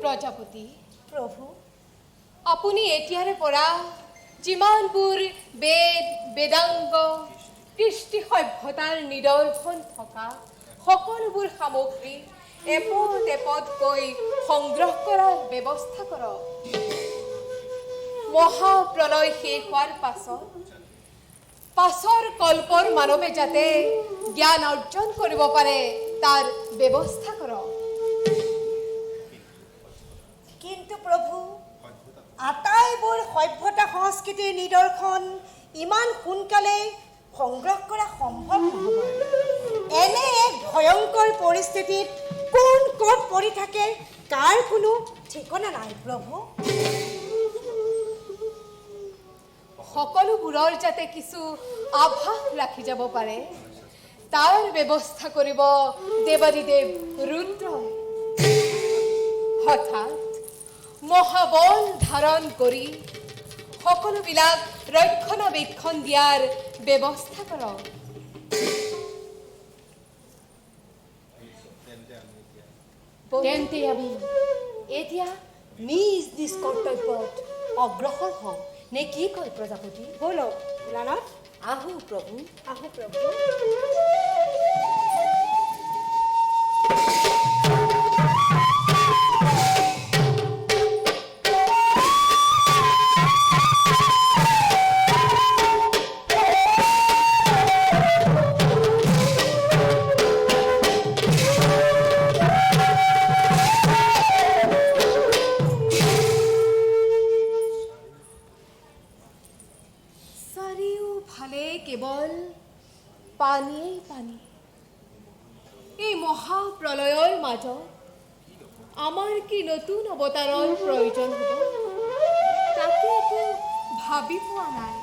প্ৰজাপতি প্ৰভু আপুনি এতিয়াৰে পৰা যিমানবোৰ বেদাংগ কৃষ্টি সভ্যতাৰ নিদৰ্শন থকা সকলোবোৰ সামগ্ৰী এপদ এপদকৈ সংগ্ৰহ কৰাৰ ব্যৱস্থা কৰক। মহাপ্ৰলয় শেষ হোৱাৰ পাছৰ কল্পৰ মানৱে যাতে জ্ঞান অৰ্জন কৰিব পাৰে তাৰ ব্যৱস্থা কৰক। কিন্তু প্ৰভু আটাইবোৰ সভ্যতা সংস্কৃতিৰ নিদৰ্শন ইমান সোনকালে সংগ্ৰহ কৰা সম্ভৱ নহ'ব। এনে এক ভয়ংকৰ পৰিস্থিতিত কোন ক'ত পৰি থাকে তাৰ কোনো ঠিকনা নাই প্ৰভু। সকলোবোৰৰ যাতে কিছু আভাস ৰাখি যাব পাৰে তাৰ ব্যৱস্থা কৰিব দেৱাদিদেৱ ৰুদ্ৰই। হঠাৎ মহাবল ধাৰণ কৰি সকলোবিলাক ৰক্ষণাবেক্ষণ দিয়াৰ ব্যৱস্থা কৰক। তেন্তে আমি এতিয়া নিজ নিজ কৰ্তব্যত অগ্ৰসৰ হওঁ নে কি কয় প্ৰজাপতি? ব'লক ভোলানাথ, আহোঁ প্ৰভু, আহোঁ প্ৰভু। চাৰিওফালে কেৱল পানীয়েই পানী। এই মহাপ্ৰলয়ৰ মাজত আমাৰ কি নতুন অৱতাৰৰ প্ৰয়োজন হ'ব তাকে একো ভাবি পোৱা নাই।